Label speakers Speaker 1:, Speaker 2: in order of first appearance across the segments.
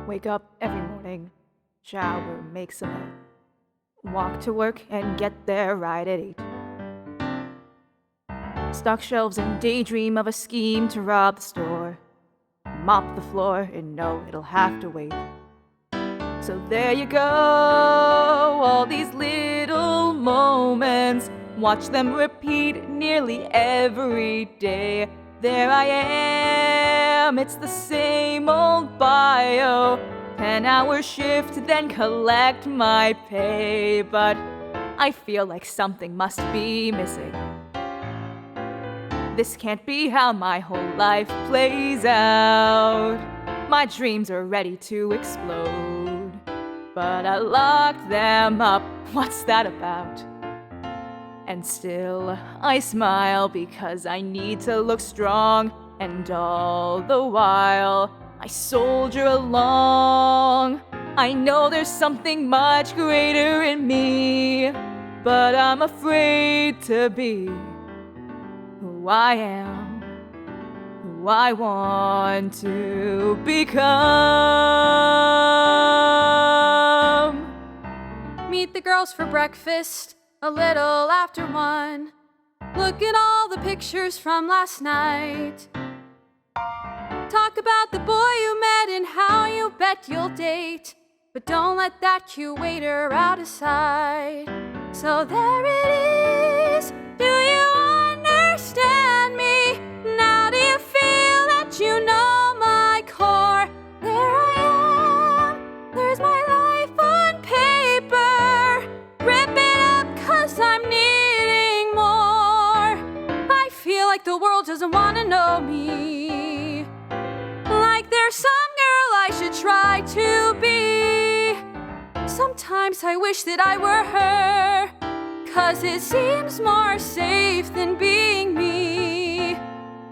Speaker 1: Wake up every morning, shower, make some bed, walk to work and get there right at 8. Stock shelves and daydream of a scheme to rob the store. Mop the floor and know it'll have to wait. So there you go, all these little moments. Watch them repeat nearly every day. There I am, it's the same old bio. 10-hour shift, then collect my pay. But I feel like something must be missing. This can't be how my whole life plays out. My dreams are ready to explode, but I locked them up. What's that about? And still I smile because I need to look strong. And all the while I soldier along. I know there's something much greater in me, but I'm afraid to be who I am, who I want to become.
Speaker 2: Meet the girls for breakfast a little after 1. Look at all the pictures from last night. Talk about the boy you met and how you bet you'll date, but don't let that cute waiter out of sight. So there it is. Do you understand me? Now do you feel that you know my core? There I am, there's my life on paper. Rip it up 'cause I'm needing more. I feel like the world doesn't want to know me, like there's some girl I should try to be. Sometimes I wish that I were her, 'cause it seems more safe than being me.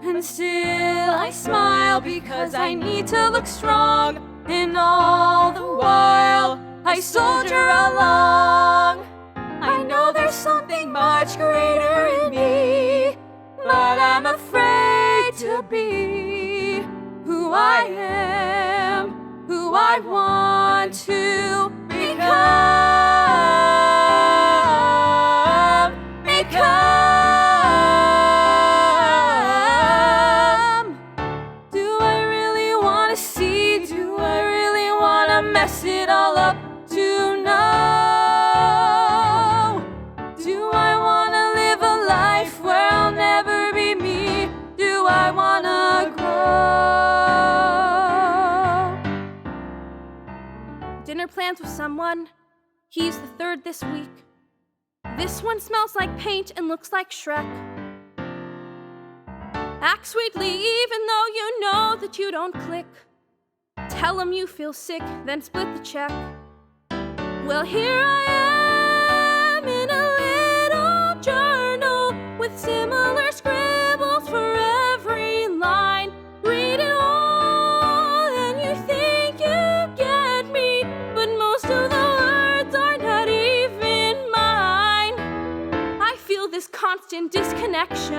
Speaker 2: And still I smile because I need to look strong. And all the while I soldier along. I know there's something much greater in me, but I'm afraid to be who I am, who I want to become. Do I really want to see? Do I really want to mess it all up to know? Do I want to live a life where I'll never be me? Do I want to grow? Dinner plans with someone. He's the third this week. This one smells like paint and looks like Shrek. Act sweetly even though you know that you don't click. Tell him you feel sick, then split the check. Well, here I am in a little journal with similar scribbles for every line. Read it all and you think you get me, but most of the words are not even mine. I feel this constant disconnection,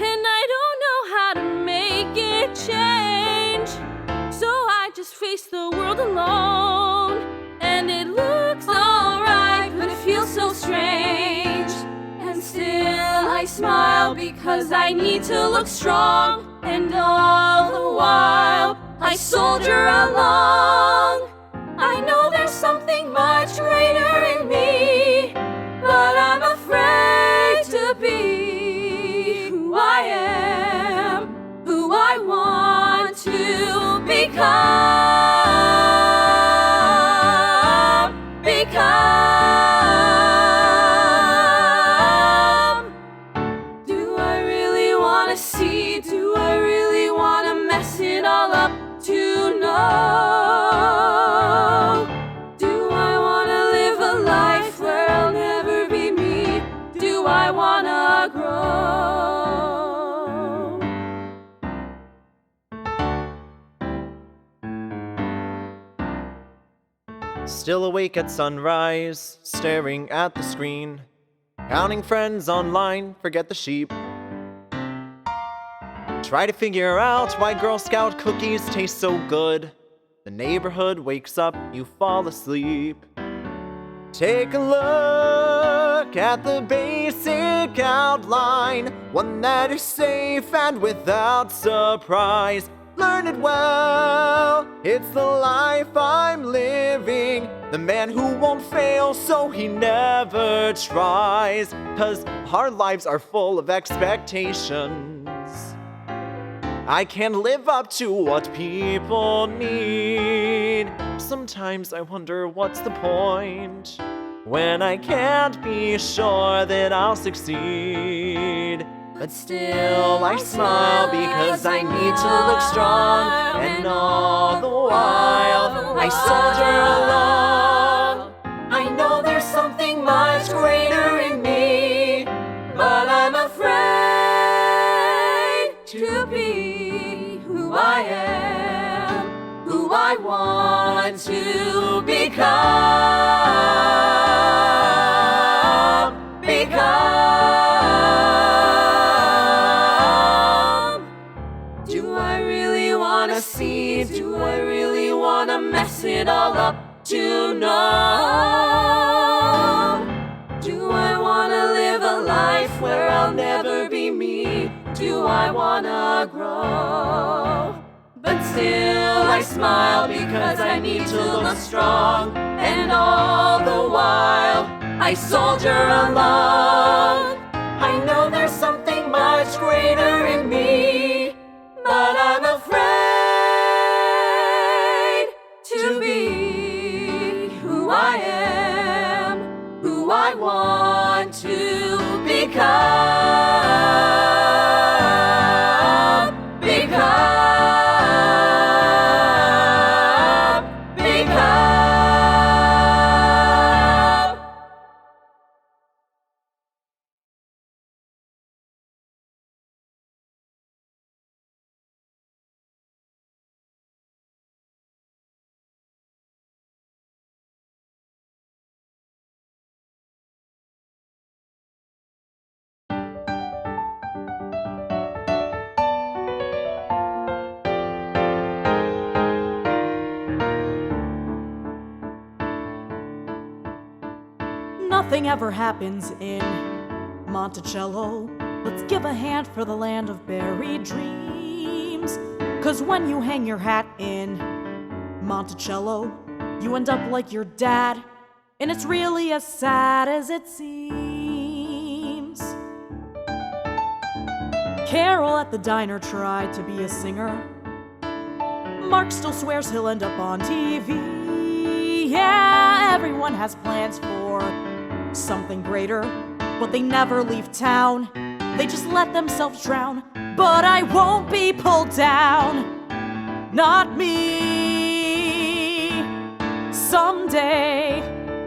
Speaker 2: and I don't know how to make it change. So I just face the world alone, and it looks alright, but it feels so strange. And still I smile because I need to look strong. And all the while I soldier along. I know there's something much greater in me, but I'm afraid to be who I am, who I want to become. Do I really want to see? Do I really want to mess it all up to know? Do I want to live a life where I'll never be me? Do I want to grow?
Speaker 3: Still awake at sunrise, staring at the screen, counting friends online, forget the sheep. Try to figure out why Girl Scout cookies taste so good. The neighborhood wakes up, you fall asleep. Take a look at the basic outline, one that is safe and without surprise. Learn it well, it's the life I'm living. The man who won't fail, so he never tries. 'Cause our lives are full of expectations. I can't live up to what people need. Sometimes I wonder what's the point when I can't be sure that I'll succeed. But still I smile because I need to look strong, and all the while I soldier along. I know there's something much greater in me, but I'm afraid to be who I am, who I want to become. Do I really wanna see? Do I really wanna mess it all up to know? Do I wanna live a life where I'll never be me? Do I wanna grow? But still I smile because I need to look strong, and all the while I soldier along. I know there's something much greater in me, but I'm afraid to be who I am, who I want to become.
Speaker 4: Nothing ever happens in Monticello. Let's give a hand for the land of buried dreams. 'Cause when you hang your hat in Monticello, you end up like your dad, and it's really as sad as it seems. Carol at the diner tried to be a singer. Mark still swears he'll end up on TV. Yeah, everyone has plans for something greater, but they never leave town. They just let themselves drown. But I won't be pulled down, not me. Someday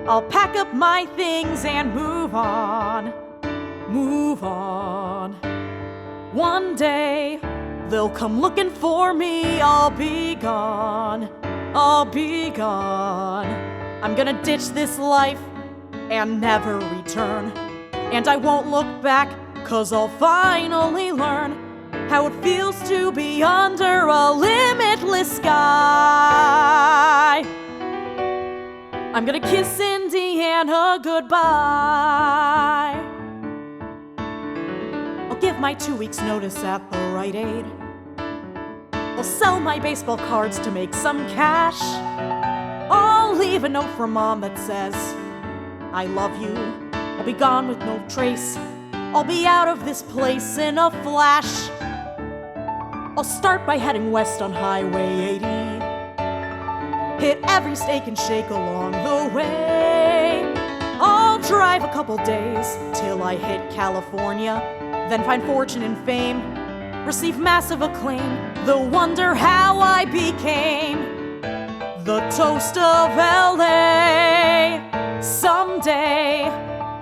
Speaker 4: I'll pack up my things and move on, move on. One day they'll come looking for me. I'll be gone, I'll be gone. I'm gonna ditch this life and never return. And I won't look back, 'cause I'll finally learn how it feels to be under a limitless sky. I'm gonna kiss Indiana goodbye. I'll give my 2 weeks notice at the Rite Aid. I'll sell my baseball cards to make some cash. I'll leave a note for Mom that says, I love you. I'll be gone with no trace. I'll be out of this place in a flash. I'll start by heading west on Highway 80. Hit every steak and shake along the way. I'll drive a couple days till I hit California, then find fortune and fame, receive massive acclaim, they'll wonder how I became the toast of LA. Someday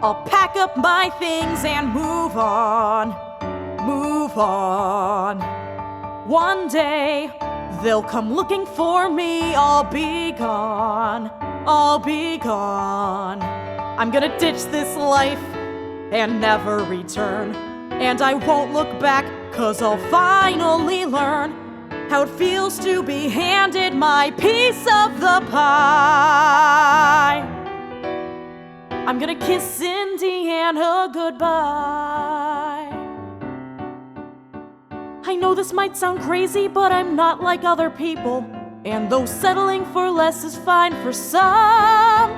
Speaker 4: I'll pack up my things and move on, move on. One day they'll come looking for me. I'll be gone, I'll be gone. I'm gonna ditch this life and never return. And I won't look back, 'cause I'll finally learn how it feels to be handed my piece of the pie. I'm gonna kiss Indiana goodbye. I know this might sound crazy, but I'm not like other people. And though settling for less is fine for some,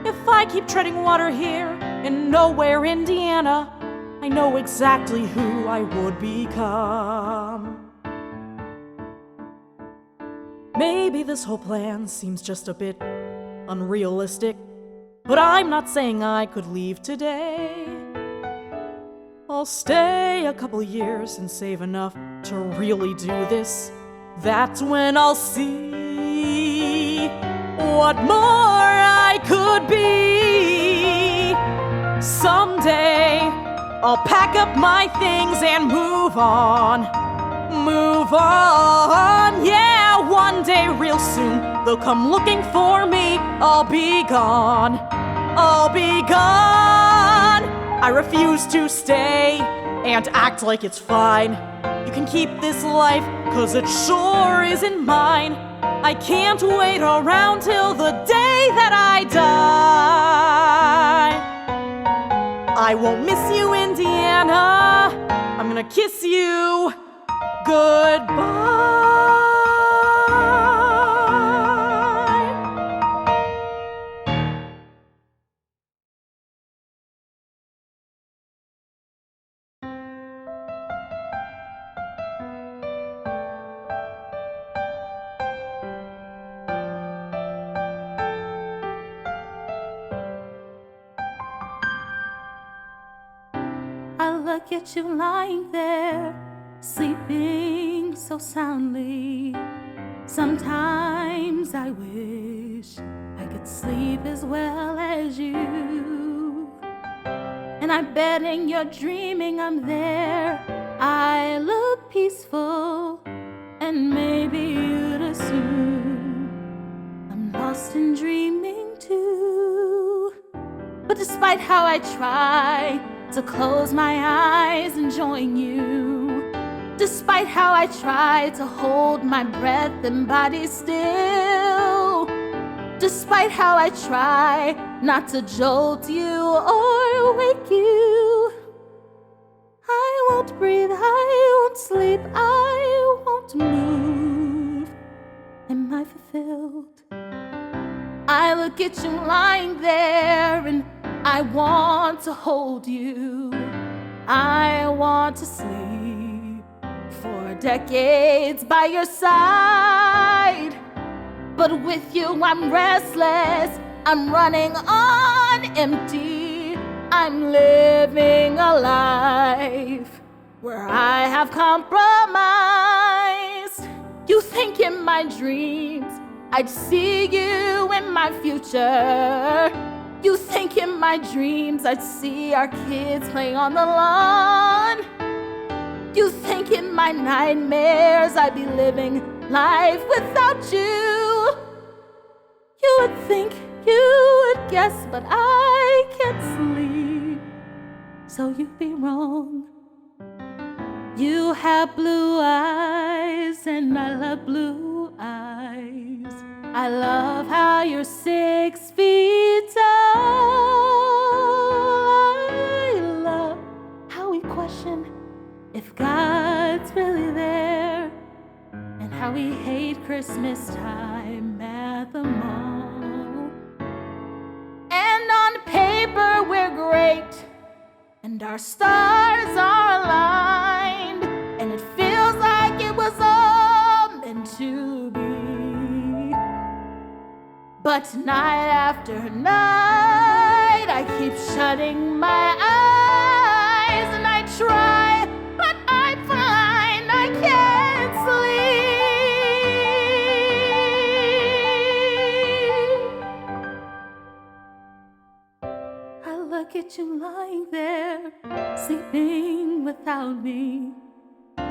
Speaker 4: if I keep treading water here in nowhere, Indiana, I know exactly who I would become. Maybe this whole plan seems just a bit unrealistic, but I'm not saying I could leave today. I'll stay a couple years and save enough to really do this. That's when I'll see what more I could be. Someday I'll pack up my things and move on. Move on, yeah, one day real soon they'll come looking for me. I'll be gone, I'll be gone. I refuse to stay and act like it's fine. You can keep this life, 'cause it sure isn't mine. I can't wait around till the day that I die. I won't miss you, Indiana. I'm gonna kiss you goodbye.
Speaker 2: I look at you lying there, sleeping so soundly. Sometimes I wish I could sleep as well as you. And I bet in your dreaming I'm there. I look peaceful, and maybe you'd assume I'm lost in dreaming too. But despite how I try to close my eyes and join you, despite how I try to hold my breath and body still, despite how I try not to jolt you or wake you, I won't breathe, I won't sleep, I won't move. Am I fulfilled? I look at you lying there and I want to hold you. I want to sleep for decades by your side. But with you I'm restless, I'm running on empty. I'm living a life where I have compromised. You think in my dreams I'd see you in my future. You think in my dreams I'd see our kids playing on the lawn. You think in my nightmares I'd be living life without you. You would think, you would guess, but I can't sleep, so you'd be wrong. You have blue eyes and I love blue eyes. I love how you're 6 feet tall. I love how we question if God's really there, and how we hate Christmas time at the mall. And on paper we're great, and our stars are aligned, and it feels like it was all meant to be. But night after night, I keep shutting my eyes, and I try, but I find I can't sleep. I look at you lying there, sleeping without me.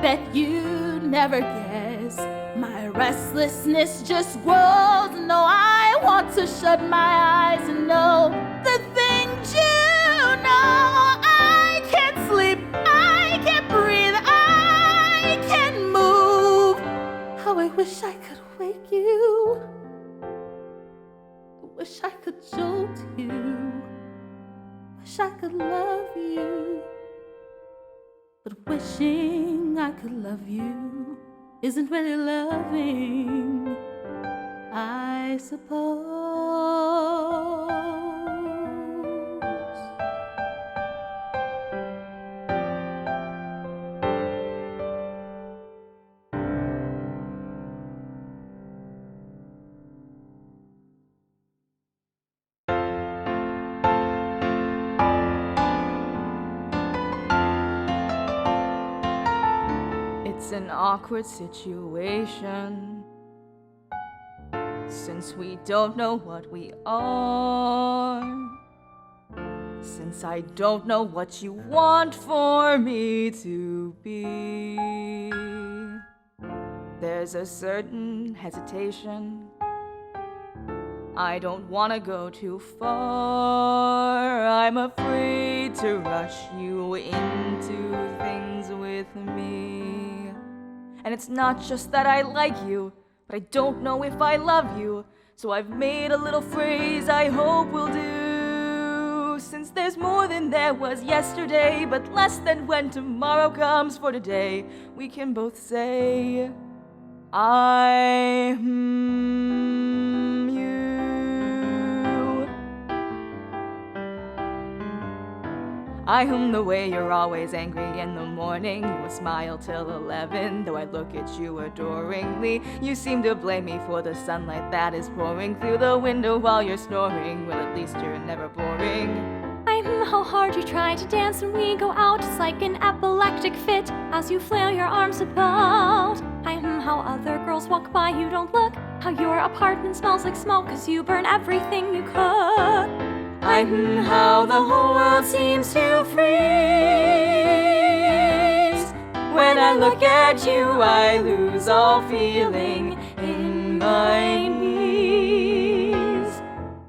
Speaker 2: Bet you never guess, my restlessness just grows. No, I want to shut my eyes and know the things you know. I can't sleep, I can't breathe, I
Speaker 5: Wish I could jolt you. Wish I could love you. But wishing I could love you isn't really loving, I suppose.
Speaker 1: It's an awkward situation, since we don't know what we are. Since I don't know what you want for me to be. There's a certain hesitation. I don't want to go too far. I'm afraid to rush you into things with me. And it's not just that I like you, but I don't know if I love you. So I've made a little phrase I hope will do. Since there's more than there was yesterday, but less than when tomorrow comes, for today we can both say I you. I the way you're always angry in the morning. You will smile till 11, though I look at you adoringly. You seem to blame me for the sunlight that is pouring through the window while you're snoring. Well, at least you're never boring.
Speaker 2: How hard you try to dance when we go out. It's like an epileptic fit as you flail your arms about. How other girls walk by, you don't look. How your apartment smells like smoke cause you burn everything you cook. How the whole world seems to freeze. When I look at you, I lose all feeling in my knees.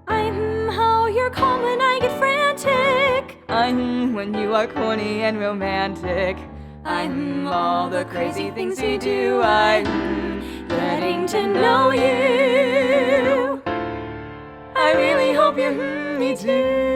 Speaker 2: How you're calm when I get frantic.
Speaker 1: When you are corny and romantic. All the crazy things we do.
Speaker 2: Getting to know you.
Speaker 1: I really hope you're me too.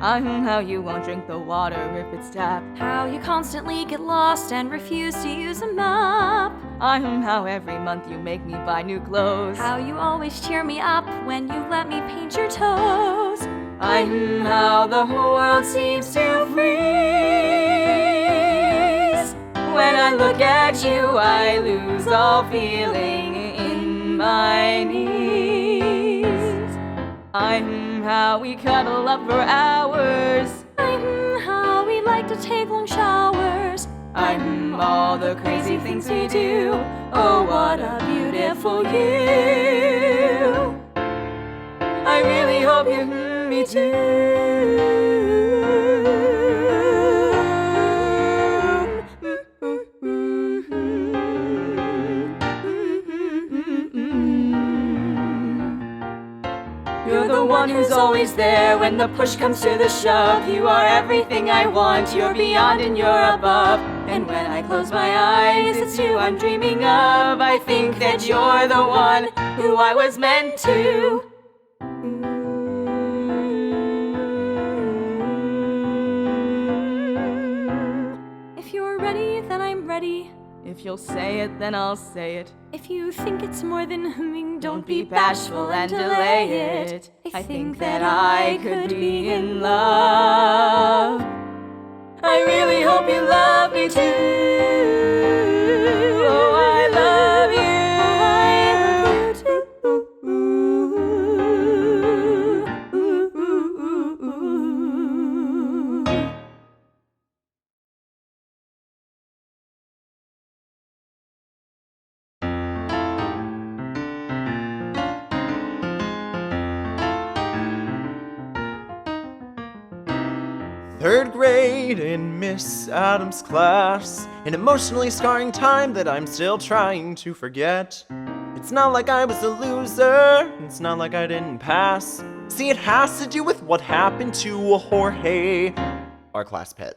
Speaker 1: How you won't drink the water if it's tap.
Speaker 2: How you constantly get lost and refuse to use a map.
Speaker 1: How every month you make me buy new clothes.
Speaker 2: How you always cheer me up when you let me paint your toes.
Speaker 1: How the whole world seems to freeze. When I look at you, I lose all feeling in my knees. How we cuddle up for hours.
Speaker 2: How we like to take long showers.
Speaker 1: All the crazy things we do.
Speaker 2: Oh, what a beautiful you.
Speaker 1: I really hope you're me You're the one who's always there when the push comes to the shove. You are everything I want, you're beyond and you're above. And when I close my eyes, it's you I'm dreaming of. I think that you're the one who I was meant to.
Speaker 2: If you're ready, then I'm ready.
Speaker 1: If you'll say it, then I'll say it.
Speaker 2: If you think it's more than humming,
Speaker 1: Don't be bashful and delay it. I think that I could be in love. I really hope you love me too. Oh, I love you.
Speaker 3: Third grade in Miss Adams' class, an emotionally scarring time that I'm still trying to forget. It's not like I was a loser, it's not like I didn't pass. See, it has to do with what happened to Jorge, our class pet.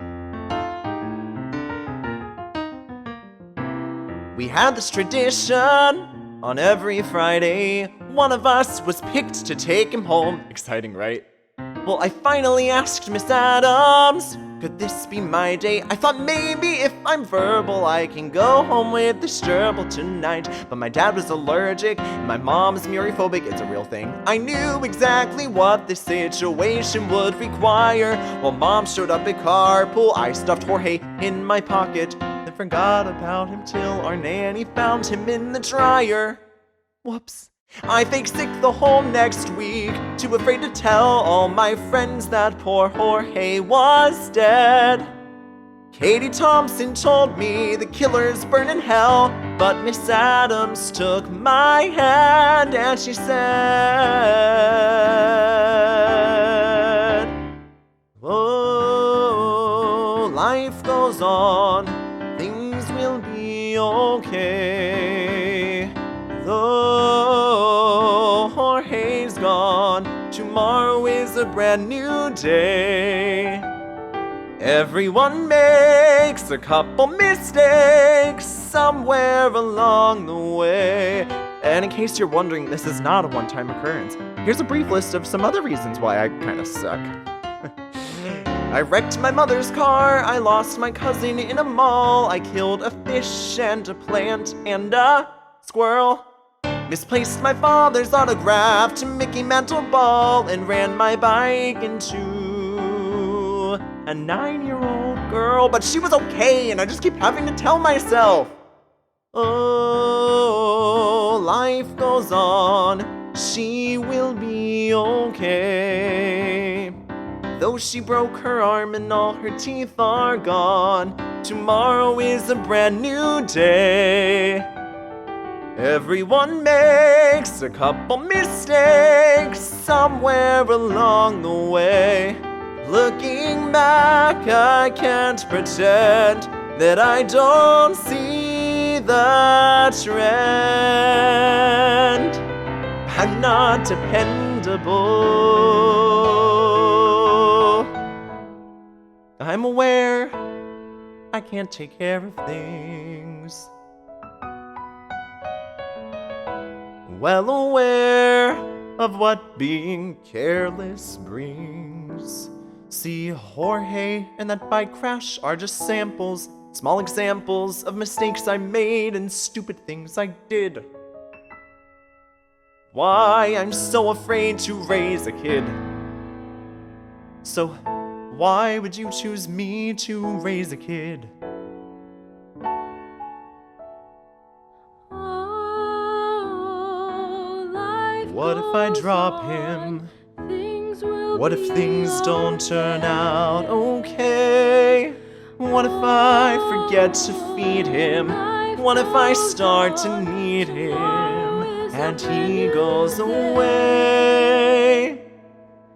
Speaker 3: We had this tradition on every Friday. One of us was picked to take him home. Exciting, right? Well, I finally asked Miss Adams, could this be my day? I thought maybe if I'm verbal I can go home with this gerbil tonight. But my dad was allergic, and my mom's muriphobic. It's a real thing. I knew exactly what this situation would require. While mom showed up at carpool, I stuffed Jorge in my pocket, then forgot about him till our nanny found him in the dryer. Whoops. I faked sick the whole next week, too afraid to tell all my friends that poor Jorge was dead. Katie Thompson told me the killers burn in hell, but Miss Adams took my hand and she said, oh, life goes on, things will be okay. Though Jorge's gone, tomorrow is a brand new day. Everyone makes a couple mistakes somewhere along the way. And in case you're wondering, this is not a one-time occurrence. Here's a brief list of some other reasons why I kinda suck. I wrecked my mother's car, I lost my cousin in a mall, I killed a fish and a plant and a squirrel. Misplaced my father's autograph to Mickey Mantle Ball and ran my bike into a 9-year-old girl, but she was okay and I just keep having to tell myself, oh, life goes on, she will be okay. Though she broke her arm and all her teeth are gone, tomorrow is a brand new day. Everyone makes a couple mistakes somewhere along the way. Looking back, I can't pretend that I don't see the trend. I'm not dependable. I'm aware I can't take care of things. Well aware of what being careless brings. See, Jorge and that bike crash are just samples, small examples of mistakes I made and stupid things I did. Why I'm so afraid to raise a kid. So, why would you choose me to raise a kid? What if I drop him? What if things don't turn out okay? What if I forget to feed him? What if I start to need him and he goes away?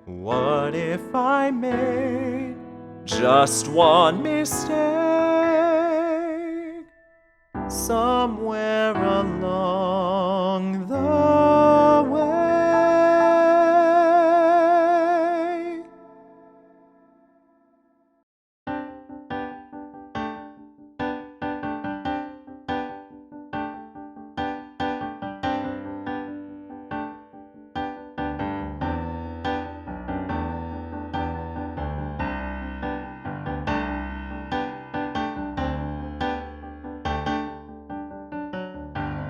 Speaker 3: What if I make just one mistake somewhere along the way?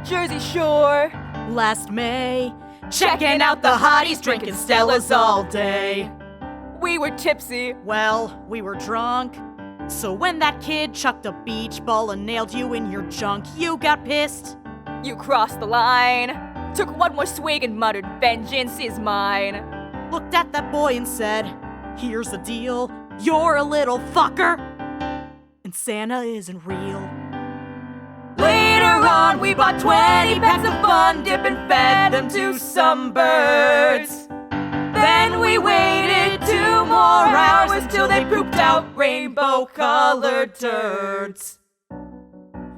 Speaker 1: Jersey Shore.
Speaker 4: Last May, checking out the hotties, drinking Stellas all day.
Speaker 1: We were tipsy.
Speaker 4: Well, we were drunk. So when that kid chucked a beach ball and nailed you in your junk, you got pissed.
Speaker 1: You crossed the line. Took one more swig and muttered, vengeance is mine.
Speaker 4: Looked at that boy and said, here's the deal, you're a little fucker, and Santa isn't real.
Speaker 1: Later on, we bought 20 packs of Fun Dip and fed them to some birds. Then we waited 2 more hours till they pooped out rainbow-colored turds.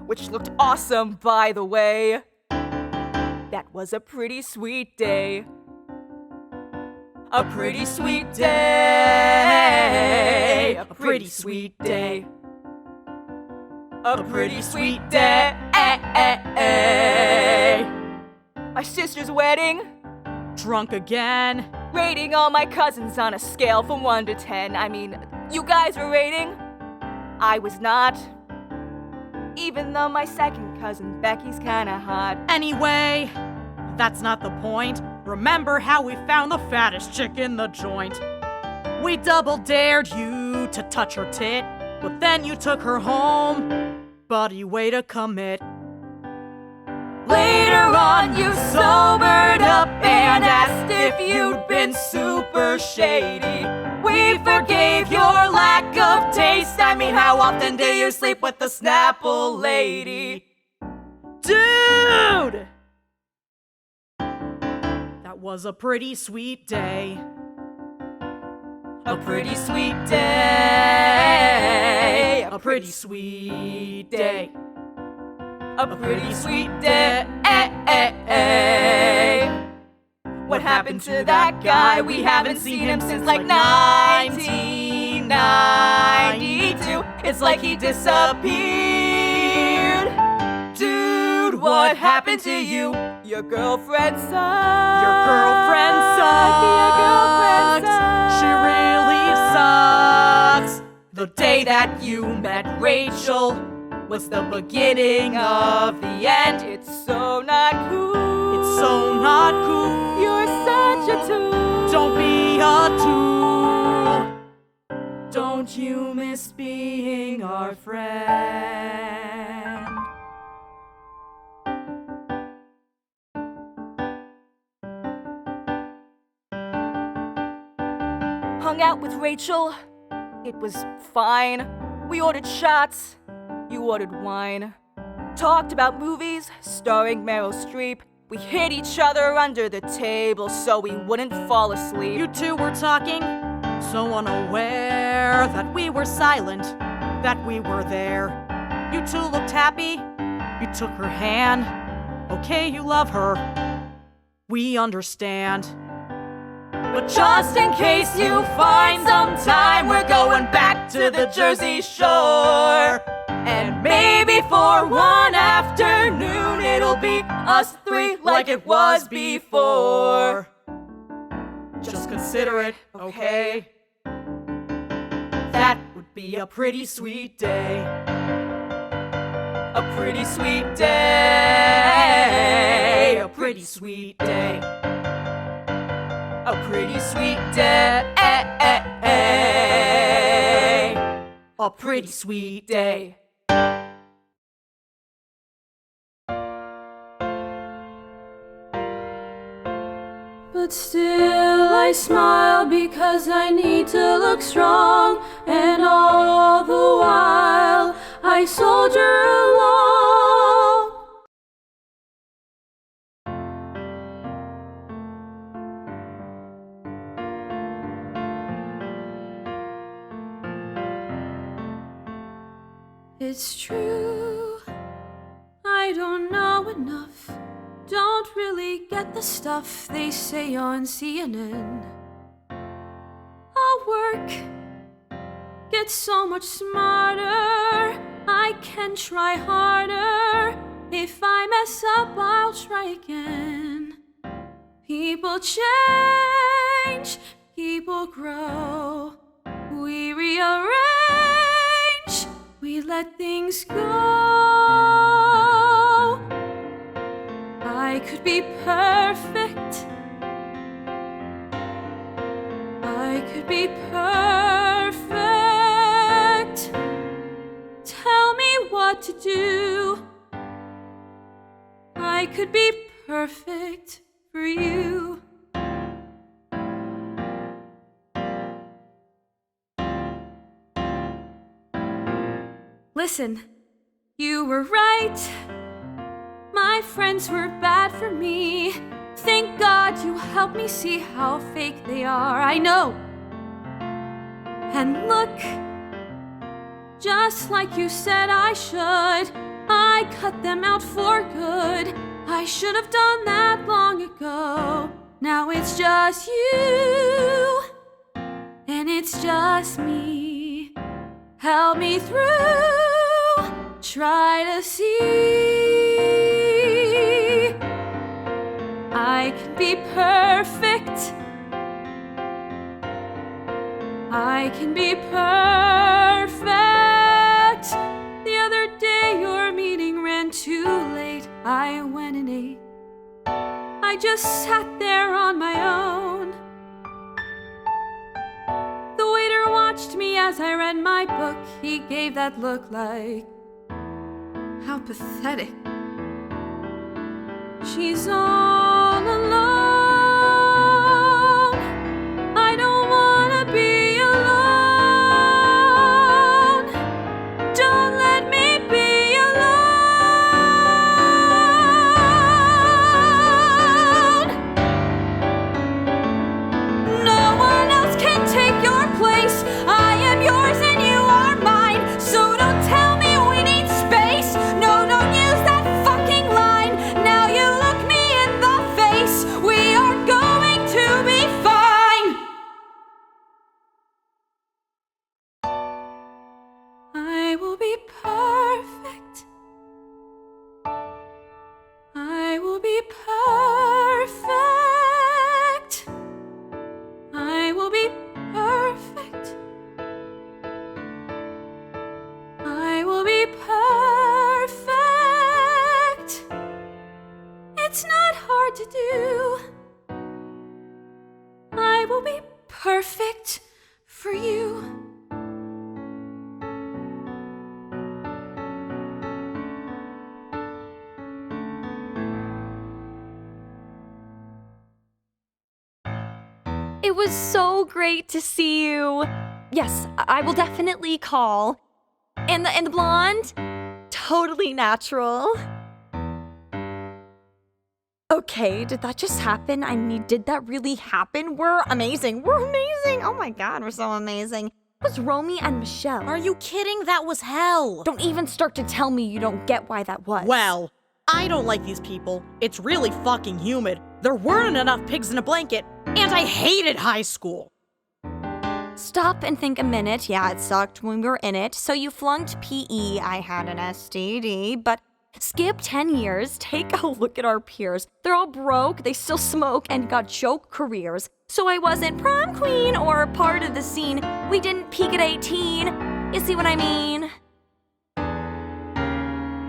Speaker 1: Which looked awesome, by the way. That was a pretty sweet day. A pretty sweet day. A pretty sweet day. A pretty sweet day. My sister's wedding.
Speaker 4: Drunk again.
Speaker 1: Rating all my cousins on a scale from 1 to 10. I mean, you guys were rating. I was not. Even though my second cousin Becky's kinda hot.
Speaker 4: Anyway, that's not the point. Remember how we found the fattest chick in the joint? We double dared you to touch her tit, but then you took her home. Buddy, way to commit.
Speaker 1: Later on, you sobered up and asked if you'd been super shady. We forgave your lack of taste. I mean, how often do you sleep with the Snapple lady?
Speaker 4: Dude! That was a pretty sweet day.
Speaker 1: A pretty sweet day.
Speaker 4: A pretty sweet day.
Speaker 1: A pretty sweet day. What happened to that guy? We haven't seen him since like 1992. It's like he disappeared. Dude, what happened to you? Your girlfriend sucked.
Speaker 4: Your girlfriend sucked.
Speaker 1: Your girlfriend sucked.
Speaker 4: She really sucks.
Speaker 1: The day that you met Rachel was the beginning of the end. It's so not cool.
Speaker 4: It's so not cool.
Speaker 1: You're such a tool.
Speaker 4: Don't be a tool.
Speaker 1: Don't you miss being our friend? Hung out with Rachel. It was fine. We ordered shots. You ordered wine. Talked about movies starring Meryl Streep. We hid each other under the table so we wouldn't fall asleep.
Speaker 4: You two were talking, so unaware that we were silent, that we were there. You two looked happy. You took her hand. Okay, you love her. We understand.
Speaker 1: But just in case you find some time, we're going back to the Jersey Shore. And maybe for one afternoon, it'll be us three like it was before. Just consider it, okay? That would be a pretty sweet day. A pretty sweet day. A pretty sweet day. A pretty sweet day. A pretty sweet day.
Speaker 2: But still I smile because I need to look strong, and all the while I soldier along. It's true, I don't know enough. Don't really get the stuff they say on CNN. I'll work, get so much smarter. I can try harder. If I mess up, I'll try again. People change, people grow. We rearrange, we let things go. I could be perfect. I could be perfect. Tell me what to do. I could be perfect for you. Listen, you were right. My friends were bad for me. Thank God you helped me see how fake they are. I know. And look, just like you said I should, I cut them out for good. I should have done that long ago. Now it's just you, and it's just me. Help me through, try to see. can be perfect. The other day your meeting ran too late. I went and ate. I just sat there on my own. The waiter watched me as I read my book. He gave that look like, how pathetic. She's all alone. I don't wanna be alone. Don't let me be alone. No one else can take your place. I am yours and you are mine. So don't tell me we need space. No, don't use that fucking line. Now you look me in the face. We are going to be fine. I will be perfect. I will be perfect. I will be perfect. I will be perfect. It's not hard to do. I will be perfect for you.
Speaker 6: It was so great to see you. Yes, I will definitely call. And the blonde? Totally natural. Okay, did that just happen? I mean, did that really happen? We're amazing. We're amazing. Oh my god, we're so amazing. It was Romy and Michelle.
Speaker 4: Are you kidding? That was hell.
Speaker 6: Don't even start to tell me you don't get why that was.
Speaker 4: Well, I don't like these people. It's really fucking humid. There weren't enough pigs in a blanket, and I hated high school.
Speaker 6: Stop and think a minute. Yeah, it sucked when we were in it. So you flunked PE. I had an STD, but skip 10 years. Take a look at our peers. They're all broke, they still smoke, and got joke careers. So I wasn't prom queen or part of the scene. We didn't peak at 18. You see what I mean?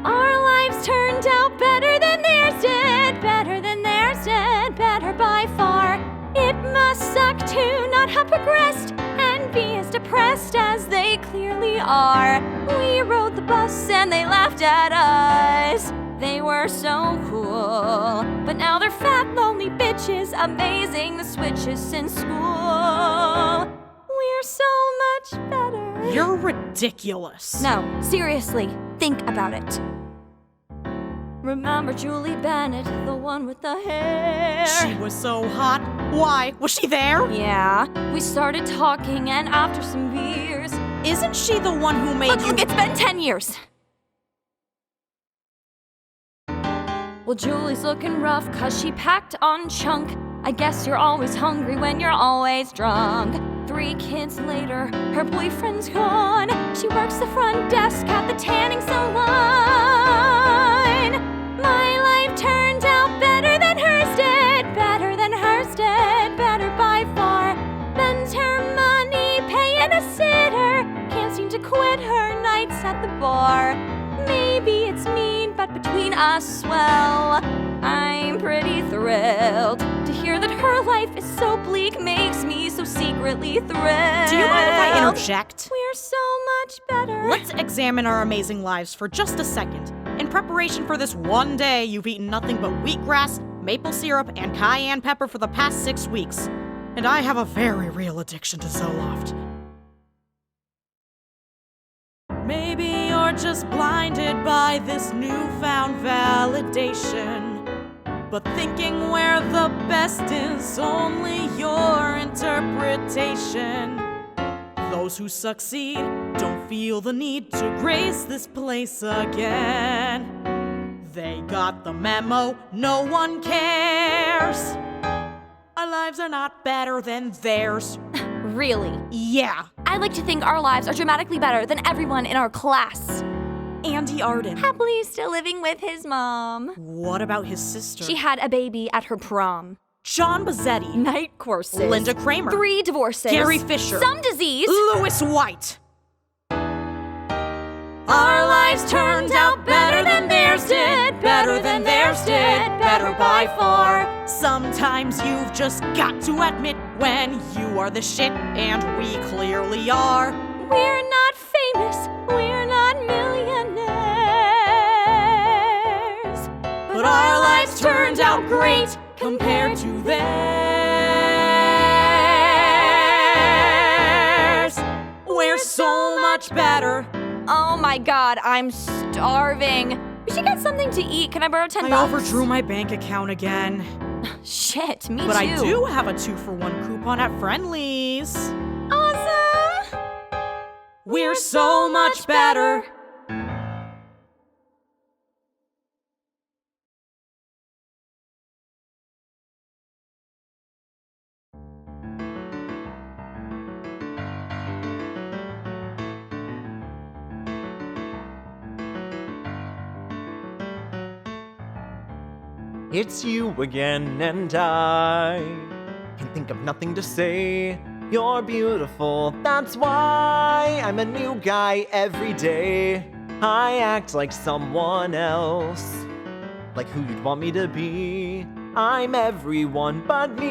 Speaker 6: Our lives turned out better than theirs did. Better than theirs did. Better by far. It must suck to not have progressed and be as depressed as they clearly are. We rode the bus and they laughed at us. They were so cool, but now they're fat, lonely bitches. Amazing the switches in school. We're so much better.
Speaker 4: You're ridiculous.
Speaker 6: No, seriously, think about it. Remember Julie Bennett, the one with the hair?
Speaker 4: She was so hot. Why? Was she there?
Speaker 6: Yeah, we started talking, and after some beers...
Speaker 4: Isn't she the one who made you...
Speaker 6: Look, it's been 10 years. Well, Julie's looking rough 'cause she packed on chunk. I guess you're always hungry when you're always drunk. 3 kids later, her boyfriend's gone. She works the front desk at the tanning salon. My life turned out better than hers did. Better than hers did. Better by far. Spends her money paying a sitter. Can't seem to quit her nights at the bar. Maybe it's mean, but between us, well, I'm pretty thrilled to hear that her life is so bleak. Makes me so secretly thrilled.
Speaker 4: Do you mind if I interject?
Speaker 6: We're so much better.
Speaker 4: Let's examine our amazing lives for just a second. In preparation for this one day, you've eaten nothing but wheatgrass, maple syrup, and cayenne pepper for the past 6 weeks. And I have a very real addiction to Zoloft. Maybe you're just blinded by this newfound validation. But thinking where the best is only your interpretation. Those who succeed don't feel the need to grace this place again. They got the memo, no one cares. Our lives are not better than theirs.
Speaker 6: Really?
Speaker 4: Yeah.
Speaker 6: I like to think our lives are dramatically better than everyone in our class.
Speaker 4: Andy Arden.
Speaker 6: Happily still living with his mom.
Speaker 4: What about his sister?
Speaker 6: She had a baby at her prom.
Speaker 4: John Bazzetti.
Speaker 6: Night courses.
Speaker 4: Linda Kramer.
Speaker 6: 3 divorces.
Speaker 4: Gary Fisher.
Speaker 6: Some disease.
Speaker 4: Lewis White.
Speaker 6: Our lives turned out better than theirs did. Better than theirs did. Better by far.
Speaker 4: Sometimes you've just got to admit when you are the shit, and we clearly are.
Speaker 6: We're not famous. We're not millionaires.
Speaker 4: But our lives turned out great compared to theirs. We're so much better.
Speaker 6: Oh my god, I'm starving. We should get something to eat. Can I borrow $10?
Speaker 4: I overdrew my bank account again.
Speaker 6: Shit, me
Speaker 4: But
Speaker 6: too.
Speaker 4: I do have a 2-for-1 coupon at Friendly's.
Speaker 6: Awesome!
Speaker 4: We're so much better.
Speaker 3: It's you again, and I can think of nothing to say. You're beautiful, that's why I'm a new guy every day. I act like someone else, like who you'd want me to be. I'm everyone but me.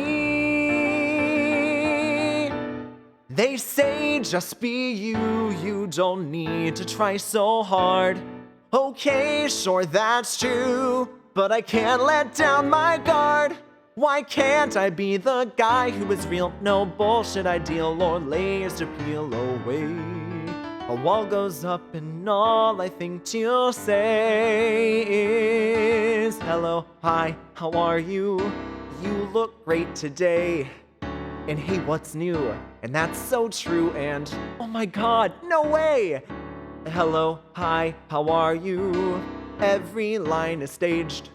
Speaker 3: They say just be you, you don't need to try so hard. Okay, sure, that's true, but I can't let down my guard. Why can't I be the guy who is real? No bullshit ideal or layers to peel away. A wall goes up and all I think to say is hello, hi, how are you? You look great today. And hey, what's new? And that's so true, and oh my god, no way! Hello, hi, how are you? Every line is staged.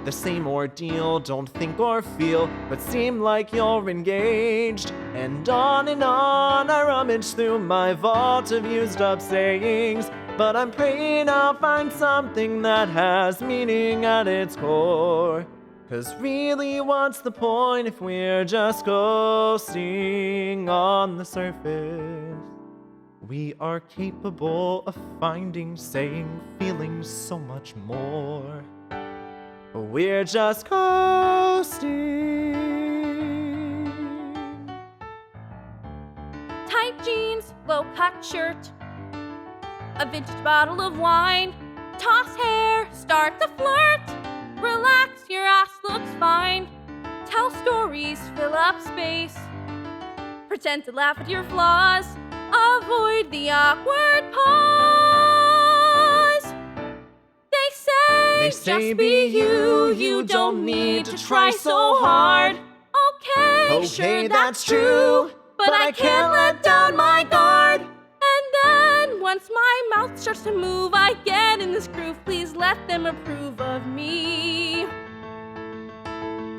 Speaker 3: The same ordeal, don't think or feel, but seem like you're engaged. And on I rummage through my vault of used up sayings. But I'm praying I'll find something that has meaning at its core. 'Cause really, what's the point if we're just coasting on the surface? We are capable of finding, saying, feeling so much more. We're just coasting.
Speaker 2: Tight jeans, low-cut shirt, a vintage bottle of wine. Toss hair, start the flirt. Relax, your ass looks fine. Tell stories, fill up space. Pretend to laugh at your flaws. Avoid the awkward pause. They say
Speaker 3: say
Speaker 2: just be you. You don't need to try so hard. Okay, sure, that's true. But I can't let down my guard. And then, once my mouth starts to move, I get in this groove. Please let them approve of me.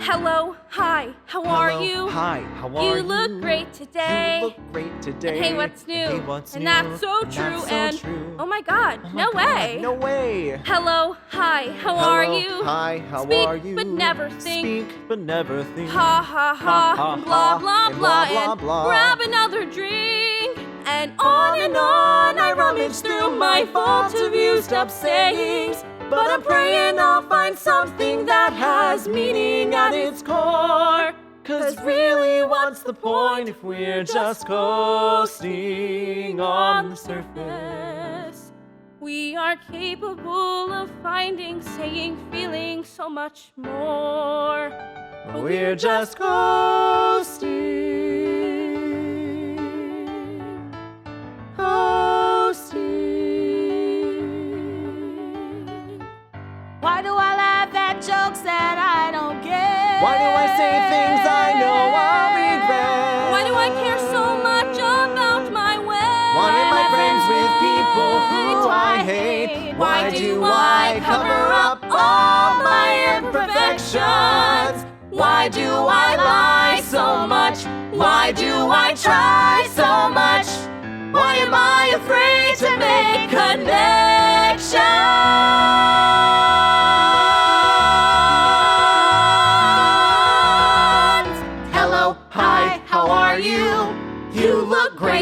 Speaker 2: Hello, hi, how are you?
Speaker 3: Hi, how are you?
Speaker 2: You look great today.
Speaker 3: You look great today.
Speaker 2: And hey, what's new?
Speaker 3: And hey, what's
Speaker 2: and
Speaker 3: new?
Speaker 2: that's so
Speaker 3: And
Speaker 2: true.
Speaker 3: that's so
Speaker 2: and
Speaker 3: true.
Speaker 2: oh my god,
Speaker 3: Oh my
Speaker 2: no
Speaker 3: God,
Speaker 2: way.
Speaker 3: No way.
Speaker 2: Hello, hi, how
Speaker 3: Hello,
Speaker 2: are you?
Speaker 3: Hi, how
Speaker 2: Speak,
Speaker 3: are you?
Speaker 2: but never think.
Speaker 3: Speak, but never think.
Speaker 2: Ha ha ha,
Speaker 3: ha,
Speaker 2: blah blah
Speaker 3: and
Speaker 2: blah,
Speaker 3: blah,
Speaker 2: and
Speaker 3: blah.
Speaker 2: grab another drink. And on I rummage through my vault of used up sayings. But I'm praying I'll find something that has meaning at its core.
Speaker 3: 'Cause really, what's the point if we're just coasting on the surface?
Speaker 2: We are capable of finding, saying, feeling so much more.
Speaker 3: We're just coasting.
Speaker 5: Why do I laugh at jokes that I don't get?
Speaker 3: Why do I say things I know I'll regret?
Speaker 2: Why do I care so much about my way?
Speaker 3: Why am I friends with people who I hate? Why do I cover up all my imperfections? Why do I lie so much? Why do I try so much? Why am I afraid to make connections?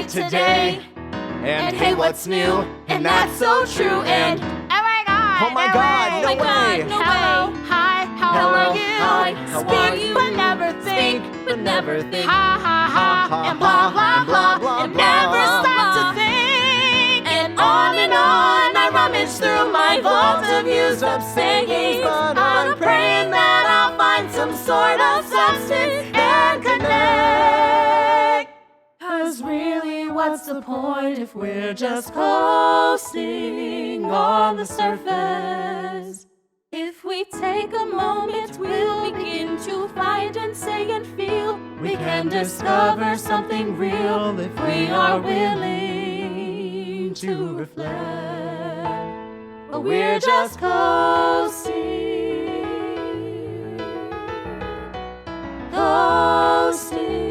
Speaker 5: today.
Speaker 3: And hey, what's new?
Speaker 5: And that's so true. And
Speaker 3: oh my god, no way!
Speaker 5: Hello, hi, how
Speaker 3: Hello,
Speaker 5: are you?
Speaker 3: hi, how are
Speaker 5: Speak,
Speaker 3: you?
Speaker 5: but never think.
Speaker 3: But never think.
Speaker 5: Ha ha ha, and blah blah blah, and never stop to think. And on I rummage through my vault of used up sayings. I'm praying that I'll find some sort of substance and connect. 'Cause really, what's the point if we're just coasting on the surface? If we take a moment, we'll begin to find and say and feel. We can discover something real if we are willing to reflect. But we're just coasting, coasting.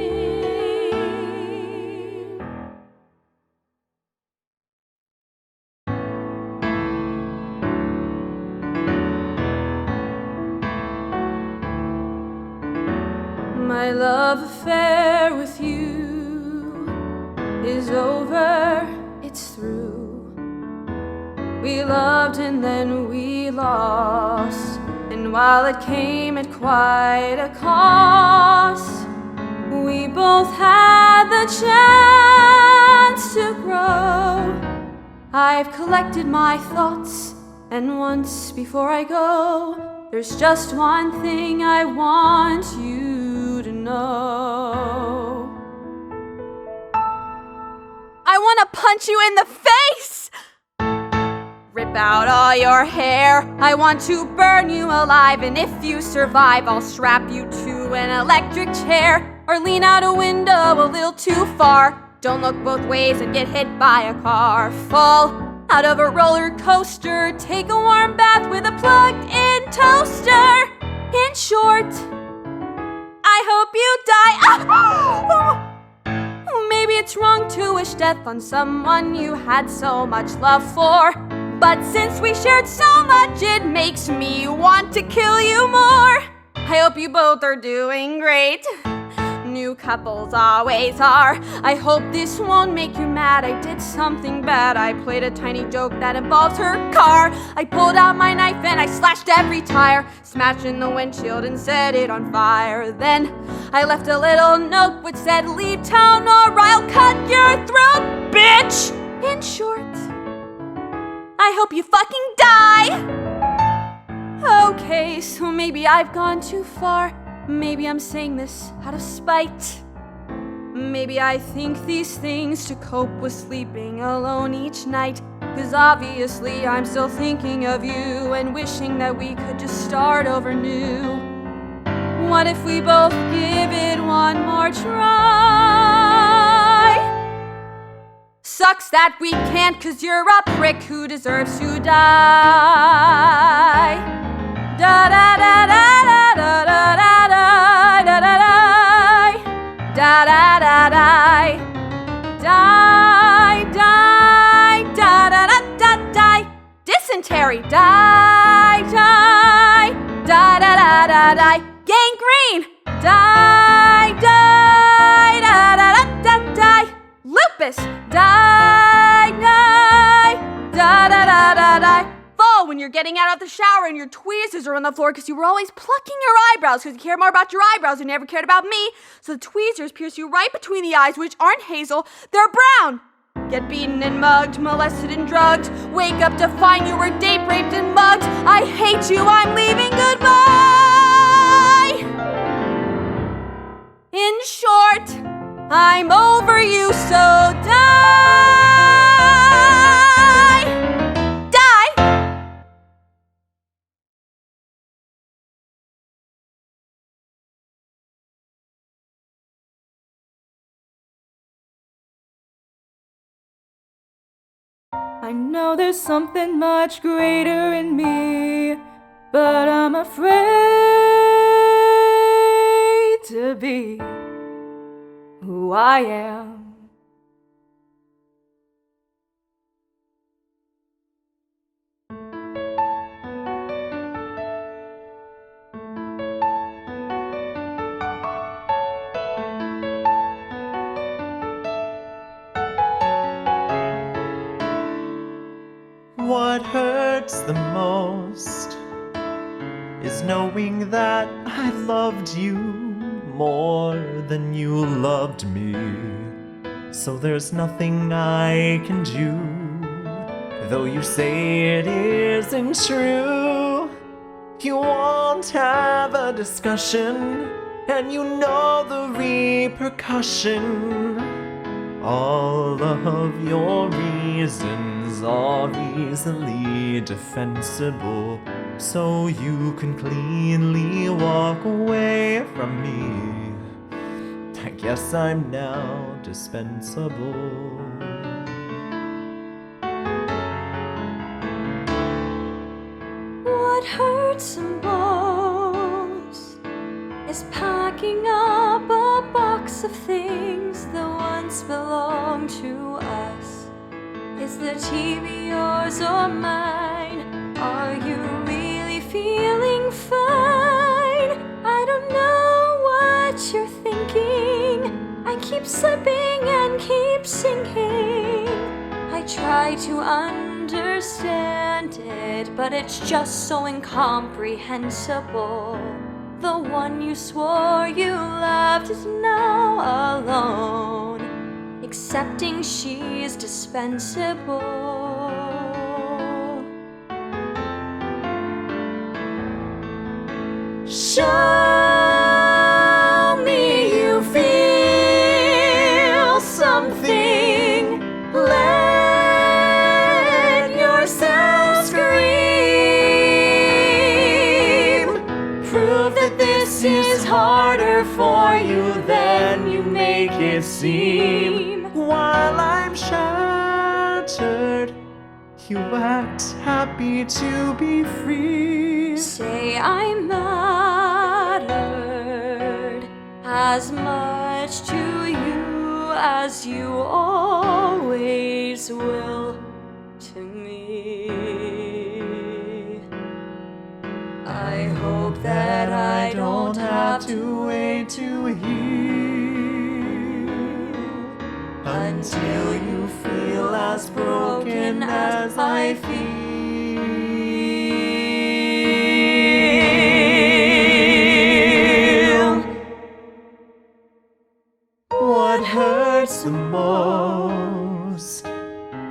Speaker 2: My love affair with you is over, it's through. We loved and then we lost, and while it came at quite a cost, we both had the chance to grow. I've collected my thoughts, and once before I go, there's just one thing I want you to know. I want to punch you in the face! Rip out all your hair. I want to burn you alive, and if you survive, I'll strap you to an electric chair or lean out a window a little too far. Don't look both ways and get hit by a car. Fall out of a roller coaster, take a warm bath with a plugged-in toaster. In short, I hope you die. Maybe it's wrong to wish death on someone you had so much love for, but since we shared so much, it makes me want to kill you more. I hope you both are doing great. New couples always are. I hope this won't make you mad. I did something bad. I played a tiny joke that involves her car. I pulled out my knife and I slashed every tire, smashed in the windshield and set it on fire. Then I left a little note which said, leave town or I'll cut your throat, bitch! In short, I hope you fucking die! Okay, so maybe I've gone too far. Maybe I'm saying this out of spite. Maybe I think these things to cope with sleeping alone each night. 'Cause obviously I'm still thinking of you and wishing that we could just start over new. What if we both give it one more try? Sucks that we can't, 'cause you're a prick who deserves to die. Da da da da da da da da da da da da da da da die die da da da da die. Dysentery die die da da da da die. Gangrene die die da da da da die. Lupus die die da da da da die. Fall when you're getting out of the shower and your tweezers are on the floor because you were always plucking your eyebrows because you care more about your eyebrows and you never cared about me. So the tweezers pierce you right between the eyes, which aren't hazel, they're brown. Get beaten and mugged, molested and drugged. Wake up to find you were date raped and mugged. I hate you, I'm leaving, goodbye. In short, I'm over you, so die. Die.
Speaker 1: I know there's something much greater in me, but I'm afraid to be who I am.
Speaker 3: the most is knowing that I loved you more than you loved me. So there's nothing I can do, though you say it isn't true. You won't have a discussion, and you know the repercussion. All of your reasons are easily defensible, so you can cleanly walk away from me. I guess I'm now dispensable.
Speaker 6: What hurts the most is packing up a box of things that once belonged to us. Is the TV yours or mine? Are you really feeling fine? I don't know what you're thinking. I keep slipping and keep sinking. I try to understand it, but it's just so incomprehensible. The one you swore you loved is now alone, accepting she's dispensable. Show me you feel something. Let yourself scream. Prove that this is harder for you than you make it seem.
Speaker 3: While I'm shattered, you act happy to be free.
Speaker 6: Say I mattered as much to you as you always will to me. I hope that I don't have to
Speaker 3: wait to heal until you feel as broken as I feel. What hurts the most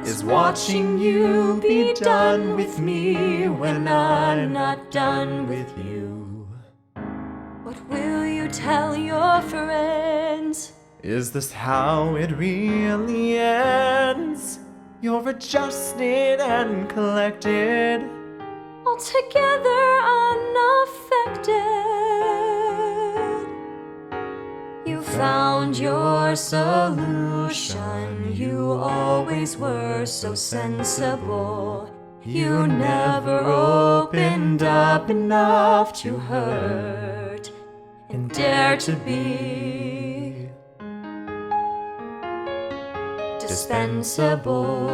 Speaker 3: is watching you be done with me when I'm not done with you.
Speaker 6: What will you tell your friends?
Speaker 3: Is this how it really ends? You're adjusted and collected,
Speaker 6: Altogether unaffected. You found your solution. You always were so sensible. You never opened up enough to hurt and dare to be dispensable.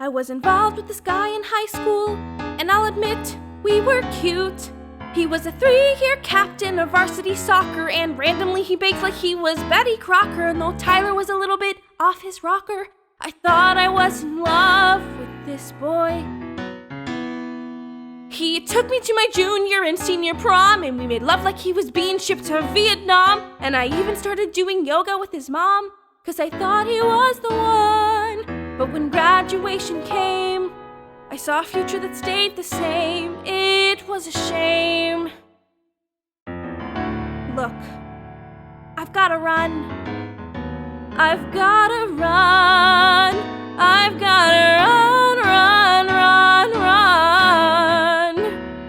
Speaker 2: I was involved with this guy in high school, and I'll admit, we were cute. He was a 3-year captain of varsity soccer, and randomly he baked like he was Betty Crocker. And though Tyler was a little bit off his rocker, I thought I was in love with this boy. He took me to my junior and senior prom, and we made love like he was being shipped to Vietnam. And I even started doing yoga with his mom, 'cause I thought he was the one. But when graduation came, I saw a future that stayed the same. It was a shame. Look, I've gotta run. I've gotta run. I've gotta run, run, run, run.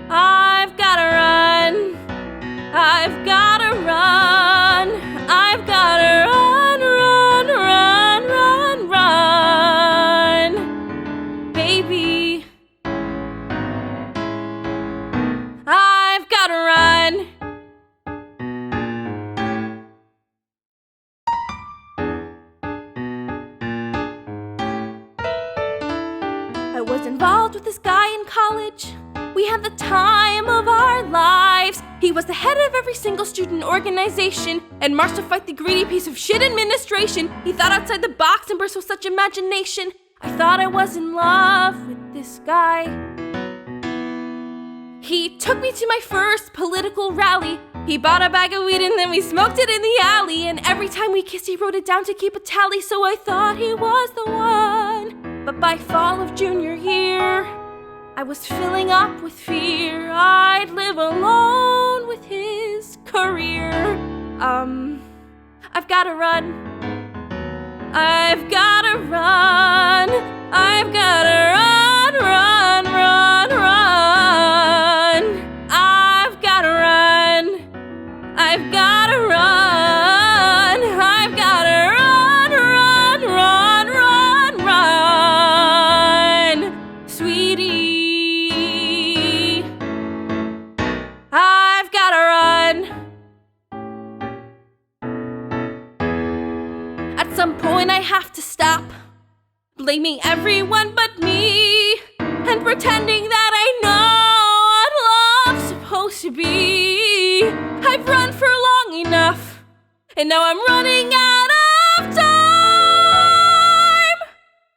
Speaker 2: I've gotta run. I've gotta run. I've gotta run, run, run, run, run. Baby, I've gotta run.
Speaker 5: was involved with this guy in college. We had the time of our lives. He was the head of every single student organization and marched to fight the greedy piece of shit administration. He thought outside the box and burst with such imagination. I thought I was in love with this guy. He took me to my first political rally. He bought a bag of weed and then we smoked it in the alley. And every time we kissed, he wrote it down to keep a tally. So I thought he was the one. But by fall of junior year, I was filling up with fear. I'd live alone with his career. I've gotta run. I've gotta run. I've gotta run, run, run, run. I've gotta run. I've gotta run. I've gotta run, run, run, run, run. Sweetie, I've gotta run. At some point I have to stop blaming everyone but me and pretending that I know what love's supposed to be. I've run for long enough and now I'm running out of time.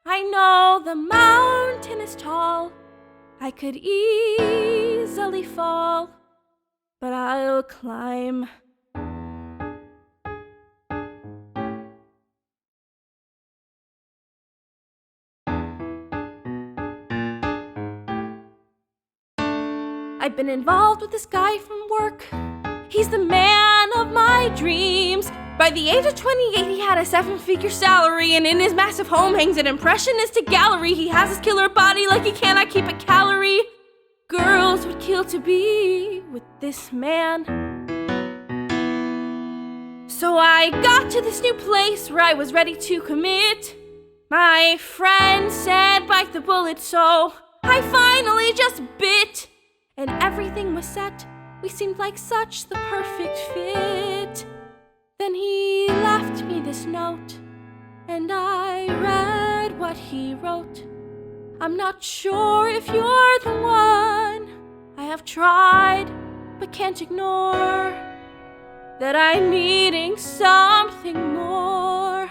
Speaker 5: I know the mountain is tall, I could easily fall, but I'll climb. I've been involved with this guy from work. He's the man of my dreams. By the age of 28, he had a 7-figure salary, and in his massive home hangs an impressionistic gallery. He has his killer body like he cannot keep a calorie. Girls would kill to be with this man. So I got to this new place where I was ready to commit. My friend said bite the bullet, so I finally just bit. And everything was set. We seemed like such the perfect fit. Then he left me this note, and I read what he wrote. I'm not sure if you're the one. I have tried, but can't ignore that I'm needing something more.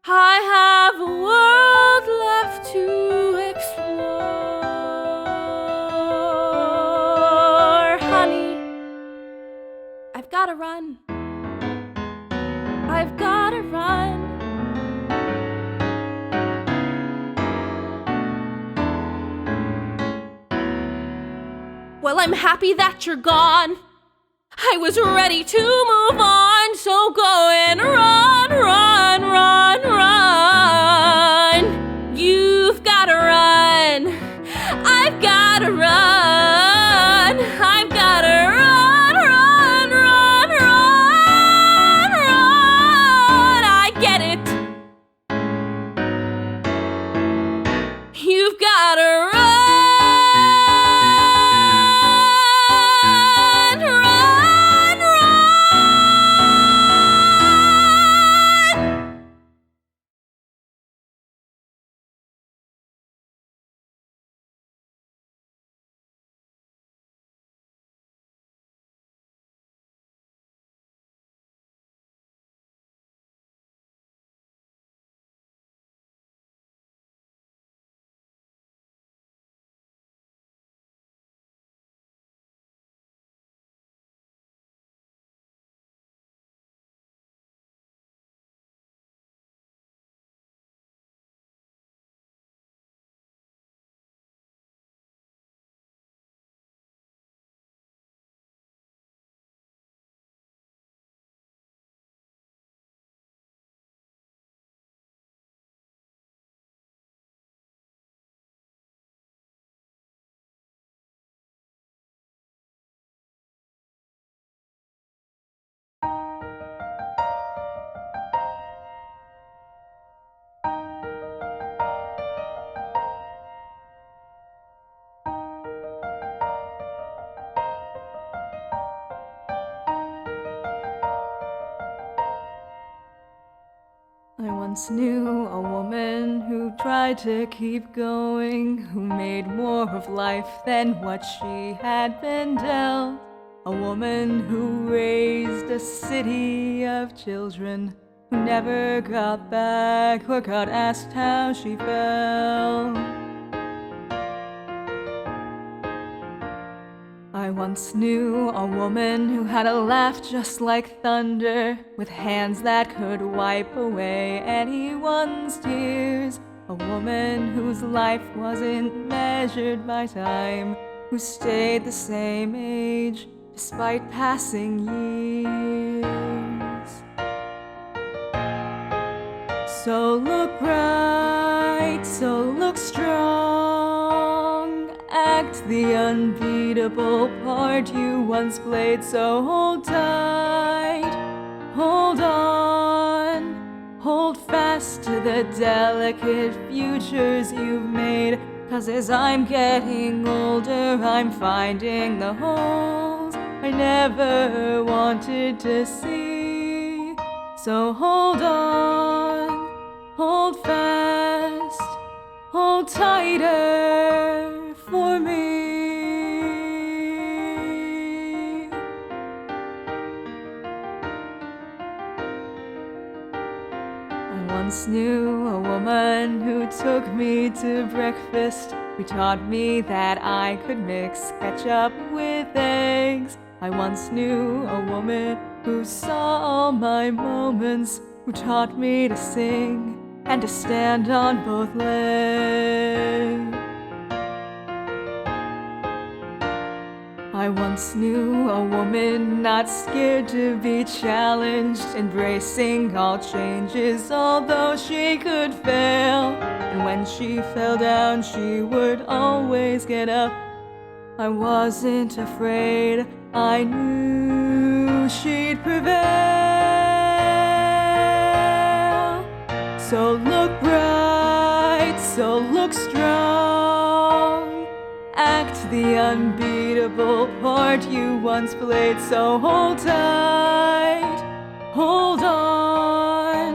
Speaker 5: I have a world left to explore. Honey, I've gotta run. I've gotta run. Well, I'm happy that you're gone. I was ready to move on, so go and run, run, run, run. You've gotta run. I've gotta run. I've gotta run, run, run, run, run. I get it. You've gotta run.
Speaker 1: once knew a woman who tried to keep going, who made more of life than what she had been dealt. A woman who raised a city of children, who never got back or got asked how she felt. I once knew a woman who had a laugh just like thunder, with hands that could wipe away anyone's tears. A woman whose life wasn't measured by time, who stayed the same age despite passing years. So look bright, so look strong, act the unbeatable part you once played. So hold tight, hold on, hold fast to the delicate futures you've made. 'Cause as I'm getting older, I'm finding the holes I never wanted to see. So hold on, hold fast, hold tighter for me. I once knew a woman who took me to breakfast, who taught me that I could mix ketchup with eggs. I once knew a woman who saw all my moments, who taught me to sing and to stand on both legs. I once knew a woman not scared to be challenged, embracing all changes although she could fail. And when she fell down, she would always get up. I wasn't afraid, I knew she'd prevail. So look bright, so look strong, act the unbeatable part you once played. So hold tight, hold on,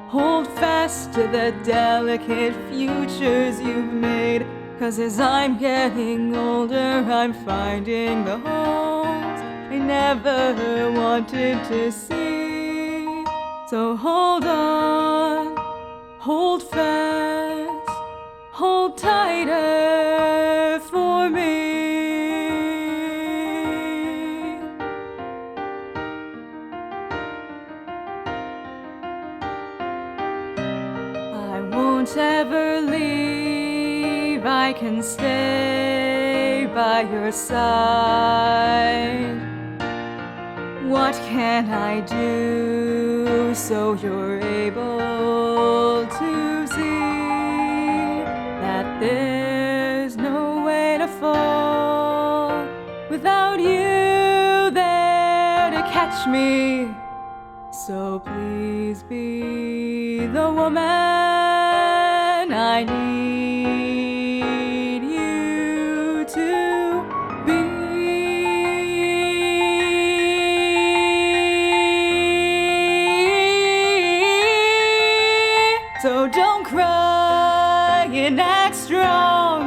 Speaker 1: hold fast to the delicate futures you've made. 'Cause as I'm getting older, I'm finding the holes I never wanted to see. So hold on, hold fast, hold tighter for me. I won't ever leave, I can stay by your side. What can I do so you're able to see that there's no way to fall without you there to catch me? So please be the woman I need you to be. So don't cry and act strong.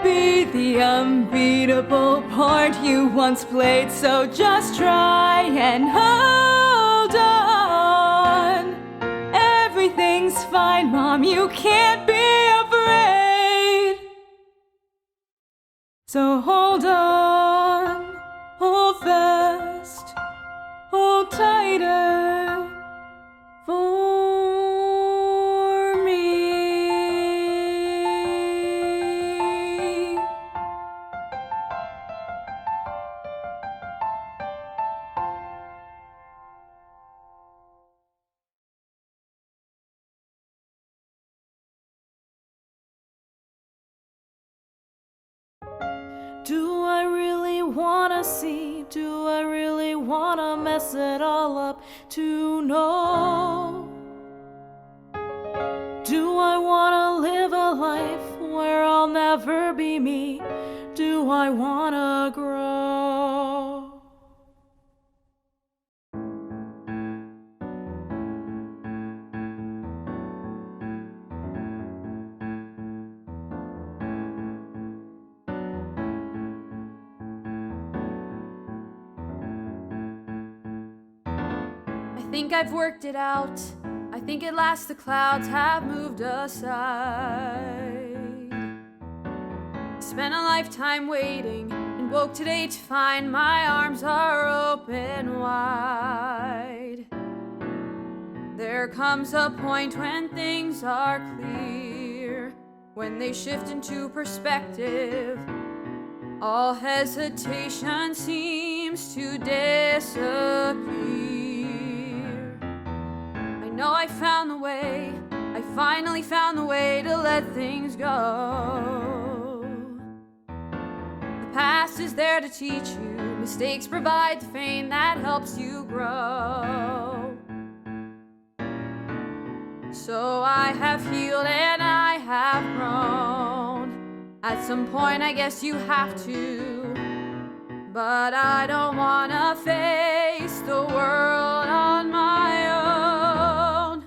Speaker 1: Be the unbeatable part you once played. So just try and hold on. Everything's fine, Mom, you can't be afraid. So hold on, hold fast, hold tighter for me.
Speaker 4: Do I really wanna see? Do I really wanna mess it all up to know? Do I wanna live a life where I'll never be me? Do I wanna grow?
Speaker 2: think I've worked it out. I think at last the clouds have moved aside. Spent a lifetime waiting and woke today to find my arms are open wide. There comes a point when things are clear, when they shift into perspective. All hesitation seems to disappear. I know I found the way, I finally found the way to let things go. The past is there to teach you, mistakes provide the fame that helps you grow. So I have healed and I have grown. At some point I guess you have to, but I don't wanna face the world on my own.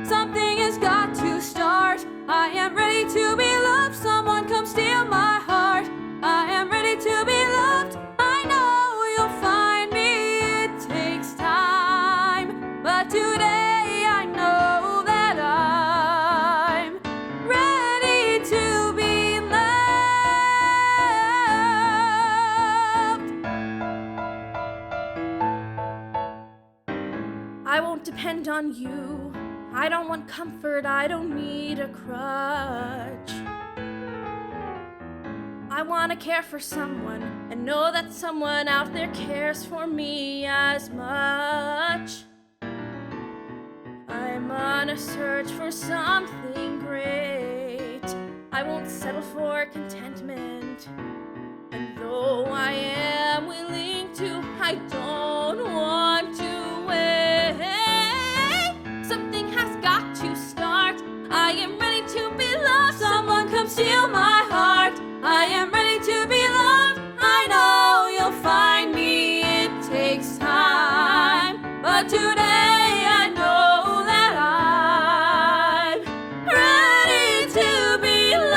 Speaker 2: Something has got to start. I am ready to be loved. Someone come steal my heart. I am ready to be loved. I know you'll find me. It takes time, but today I know that I'm ready to be loved.
Speaker 5: I won't depend on you. I don't want comfort, I don't need a crutch. I want to care for someone and know that someone out there cares for me as much. I'm on a search for something great. I won't settle for contentment. And though I am willing to, I don't want to wait. Something has got to start. I am ready to be loved. Someone come steal my heart. I am ready to be loved. I know you'll find me. It takes time, but today I know that I'm ready to be loved.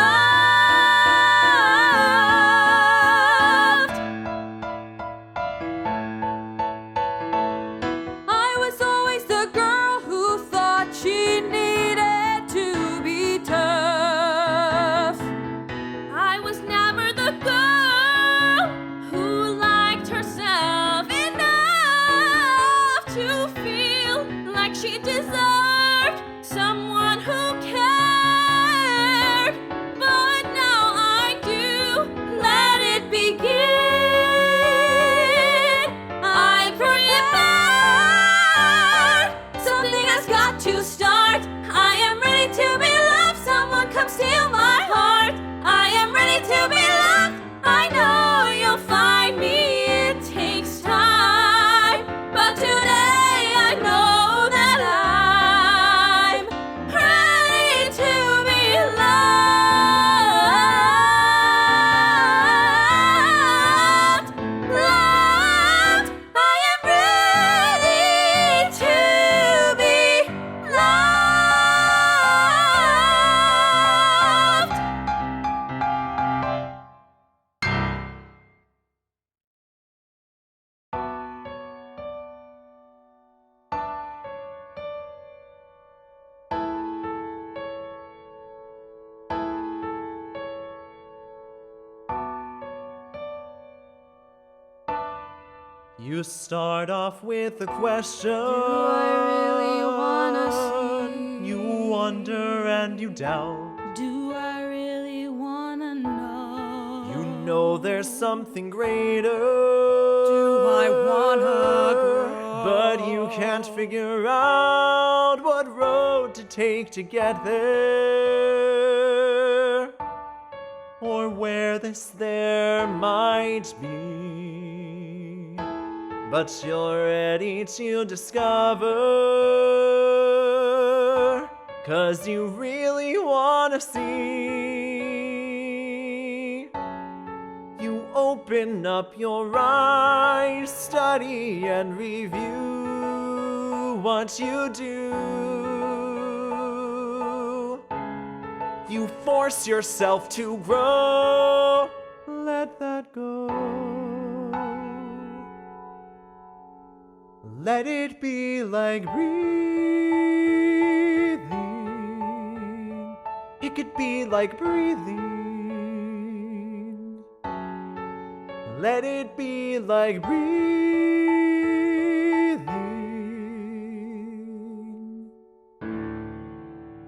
Speaker 2: I was always the girl who thought she needed to be tough.
Speaker 5: I was never the girl who liked herself enough to feel like she deserved someone who cared. But now I do. Let it begin. I prepared. Something has got to start. I am ready to be loved. Someone come steal my heart. I am ready to be loved. I know you'll find me. It takes time, but today I know that I'm ready to be loved. Loved. I am ready to be loved.
Speaker 3: You start off with a question.
Speaker 2: Do I really wanna see?
Speaker 3: You wonder and you doubt.
Speaker 2: Do I really wanna know?
Speaker 3: You know there's something greater.
Speaker 2: Do I wanna grow?
Speaker 3: But you can't figure out what road to take to get there, or where this there might be. But you're ready to discover, 'cause you really wanna see. You open up your eyes, study and review what you do. You force yourself to grow. Let that go. Let it be like breathing. It could be like breathing. Let it be like breathing.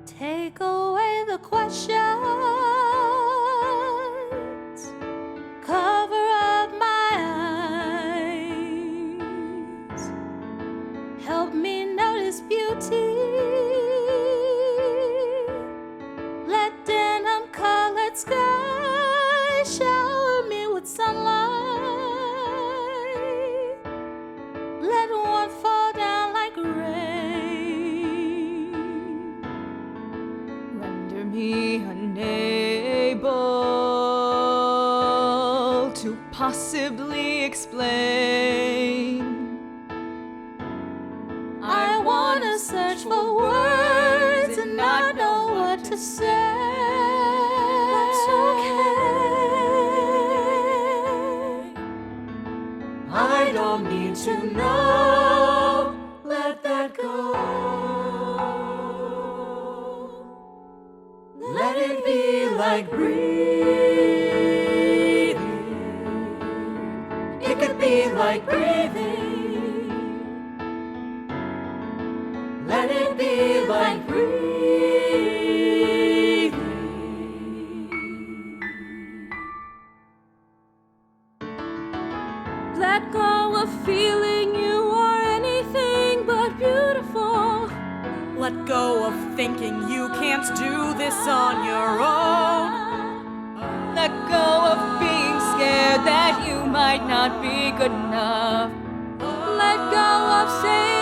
Speaker 2: Take away the questions, cover up my eyes, help me notice beauty. Let denim colored sky shower me with sunlight. Let one fall down like rain.
Speaker 1: Render me unable to possibly explain.
Speaker 2: I wanna search for words and not know what to say. That's okay.
Speaker 5: I don't need to know. Let that go. Let it be like breathing. It could be like breathing. Let it be like breathing.
Speaker 2: Let go of feeling you are anything but beautiful.
Speaker 4: Let go of thinking you can't do this on your own.
Speaker 1: Let go of being scared that you might not be good enough.
Speaker 2: Let go of saying